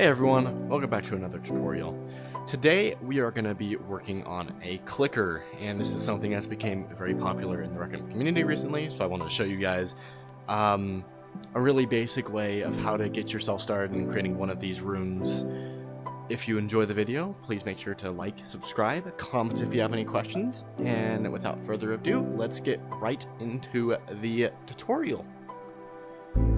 Hey everyone, welcome back to another tutorial. Today we are going to be working on a clicker, and this is something that's became very popular in the Recon community recently, so I wanted to show you guys a really basic way of how to get yourself started in creating one of these rooms. If you enjoy the video, please make sure to like, subscribe, comment if you have any questions, and without further ado, let's get right into the tutorial.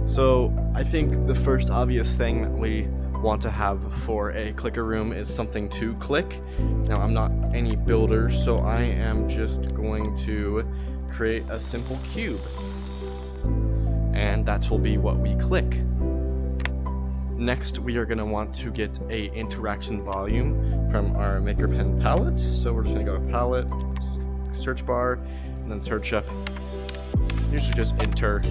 So I think the first obvious thing that we want to have for a clicker room is something to click. Now I'm not any builder, so I am just going to create a simple cube, and that will be what we click. Next we are going to want to get a interaction volume from our maker pen palette, so we're just going to go to palette, search bar, and then search up, usually just enter.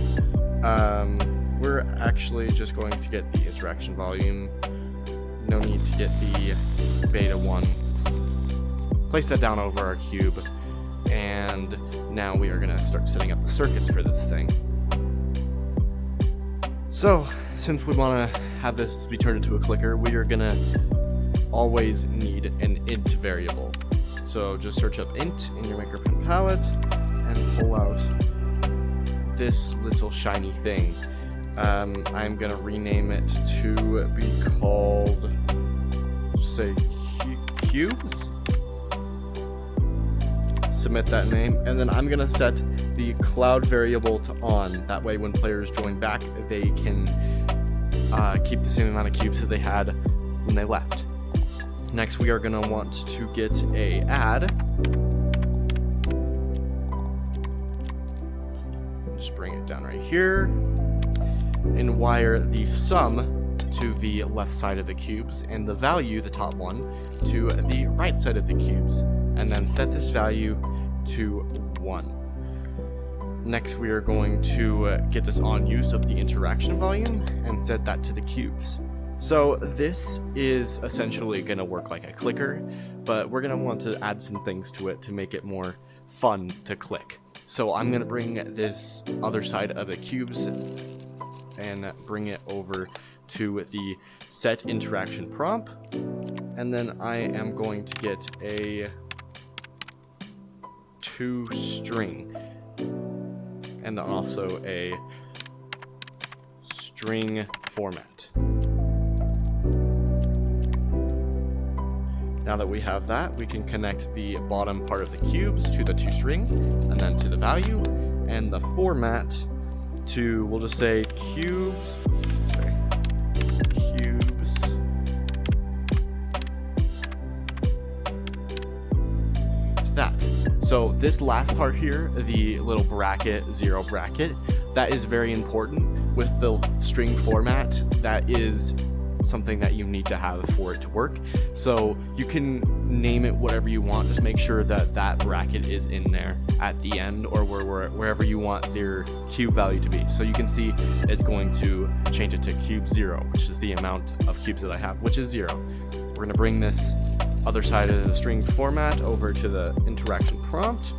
We're actually just going to get the interaction volume. No need to get the beta one. Place that down over our cube, and now we are going to start setting up the circuits for this thing. So, since we want to have this be turned into a clicker, we are going to always need an int variable. So just search up int in your maker pen palette and pull out this little shiny thing. I'm gonna rename it to be called, say, cubes. Submit that name, and then I'm gonna set the cloud variable to on. That way, when players join back, they can keep the same amount of cubes that they had when they left. Next, we are gonna want to get a add. Just bring it down right here, and wire the sum to the left side of the cubes and the value, the top one, to the right side of the cubes, and then set this value to 1. Next we are going to get this on use of the interaction volume and set that to the cubes. So this is essentially going to work like a clicker, but we're going to want to add some things to it to make it more fun to click. So I'm going to bring this other side of the cubes and bring it over to the set interaction prompt, and then I am going to get a toString and then also a string format. Now that we have that, we can connect the bottom part of the cubes to the toString, and then to the value, and the format to, we'll just say cubes, to that. So this last part here, the little bracket, 0 bracket, that is very important with the string format. That is something that you need to have for it to work. So you can name it whatever you want, just make sure that that bracket is in there at the end, or wherever you want their cube value to be. So you can see it's going to change it to cube 0, which is the amount of cubes that I have, which is 0. We're going to bring this other side of the string format over to the interaction prompt,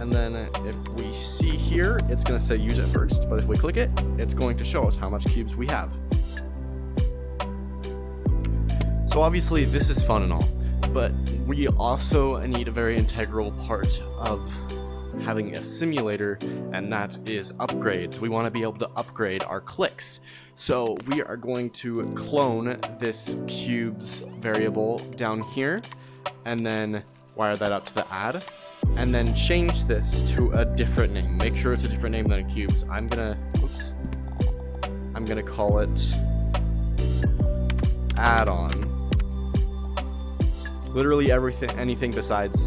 and then if we see here, it's going to say use it first, but if we click it, it's going to show us how much cubes we have. So obviously this is fun and all, but we also need a very integral part of having a simulator, and that is upgrades. We want to be able to upgrade our clicks. So we are going to clone this cubes variable down here, and then wire that up to the add, and then change this to a different name. Make sure it's a different name than cubes. I'm gonna call it add-on. Literally anything besides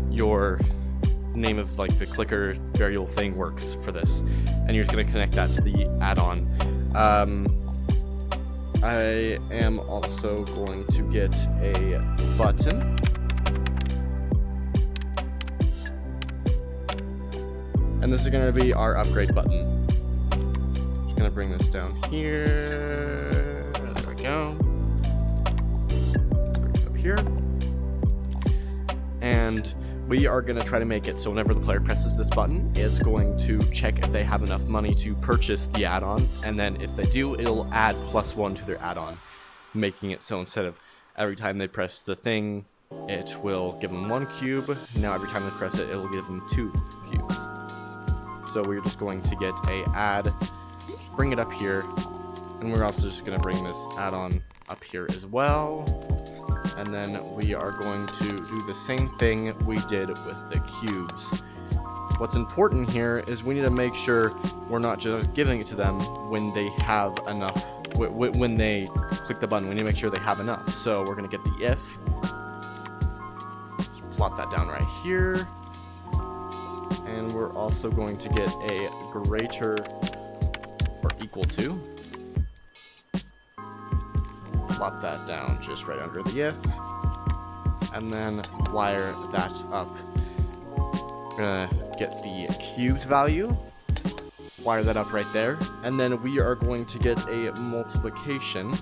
your name of like the clicker variable thing works for this, and you're just going to connect that to the add-on. I am also going to get a button, and this is going to be our upgrade button. Just going to bring this down here. There we go. Here, and we are going to try to make it so whenever the player presses this button, it's going to check if they have enough money to purchase the add-on, and then if they do, it'll add +1 to their add-on, making it so instead of every time they press the thing, it will give them 1 cube. Now every time they press it, it'll give them 2 cubes. So we're just going to get a add, bring it up here, and we're also just going to bring this add-on up here as well. And then we are going to do the same thing we did with the cubes. What's important here is we need to make sure we're not just giving it to them when they have enough. When they click the button, we need to make sure they have enough. So we're going to get the if. Just plot that down right here. And we're also going to get a greater or equal to. Plop that down just right under the if, and then wire that up. We're gonna get the cubed value, wire that up right there, and then we are going to get a multiplication.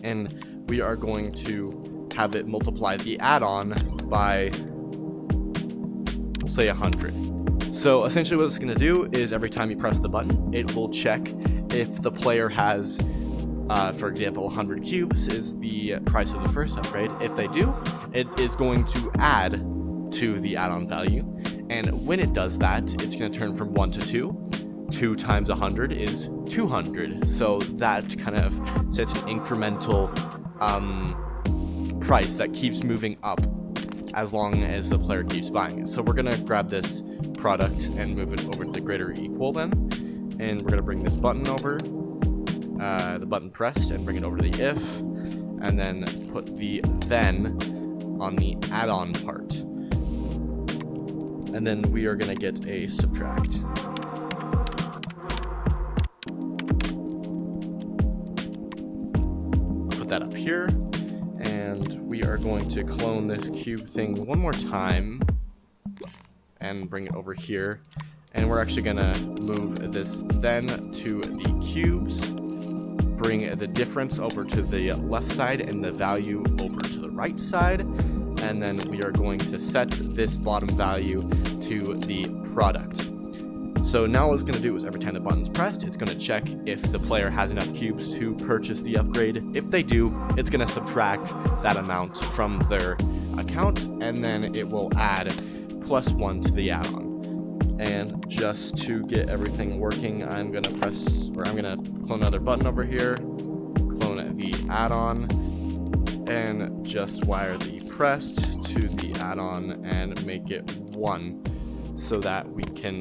And we are going to have it multiply the add-on by, say, 100. So essentially what it's going to do is every time you press the button, it will check if the player has, for example, 100 cubes is the price of the first upgrade. If they do, it is going to add to the add-on value. And when it does that, it's going to turn from 1 to 2. 2 times 100 is 200. So that kind of sets an incremental price that keeps moving up as long as the player keeps buying it. So we're going to grab this product and move it over to the greater or equal then. And we're going to bring this button over, the button pressed, and bring it over to the if, and then put the then on the add-on part. And then we are going to get a subtract. Put that up here, and we are going to clone this cube thing one more time and bring it over here. And we're actually going to move this then to the cubes, bring the difference over to the left side and the value over to the right side, and then we are going to set this bottom value to the product. So now what it's going to do is every time the button's pressed, it's going to check if the player has enough cubes to purchase the upgrade. If they do, it's going to subtract that amount from their account, and then it will add +1 to the add-on. And just to get everything working, I'm going to clone another button over here, clone the add-on, and just wire the pressed to the add-on and make it 1 so that we can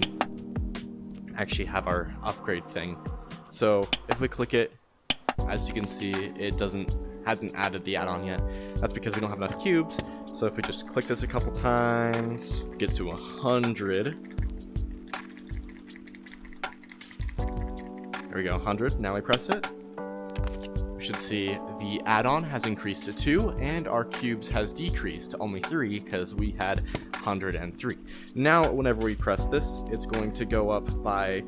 actually have our upgrade thing. So if we click it, as you can see, it hasn't added the add-on yet. That's because we don't have enough cubes. So if we just click this a couple times, get to 100. There we go, 100. Now we press it. We should see the add-on has increased to 2, and our cubes has decreased to only 3 because we had 103. Now, whenever we press this, it's going to go up by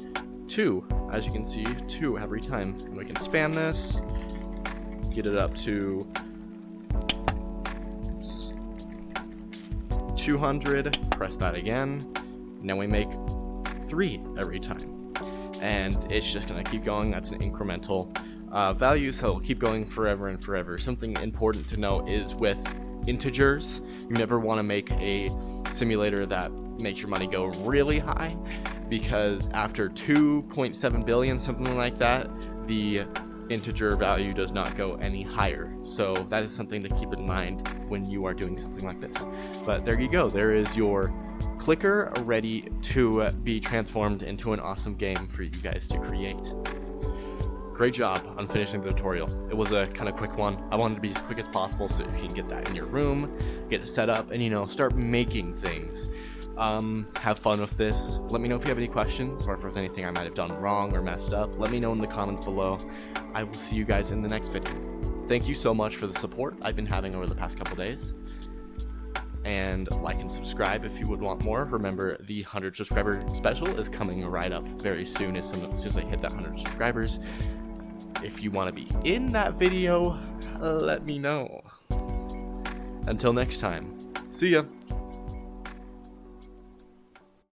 2. As you can see, 2 every time. And we can span this, get it up to 200, press that again. Now we make 3 every time. And it's just going to keep going. That's an incremental value, so it'll keep going forever and forever. Something important to know is with integers, you never want to make a simulator that makes your money go really high, because after 2.7 billion, something like that, the integer value does not go any higher. So that is something to keep in mind when you are doing something like this. But there you go. There is your clicker ready to be transformed into an awesome game for you guys to create. Great job on finishing the tutorial. It was a kind of quick one. I wanted to be as quick as possible so you can get that in your room, get it set up, and start making things. Have fun with this. Let me know if you have any questions or if there's anything I might have done wrong or messed up. Let me know in the comments below. I will see you guys in the next video. Thank you so much for the support I've been having over the past couple days. and like and subscribe if you would want more. Remember, the 100 subscriber special is coming right up very soon as soon as I hit that 100 subscribers. If you want to be in that video, let me know. Until next time, see ya.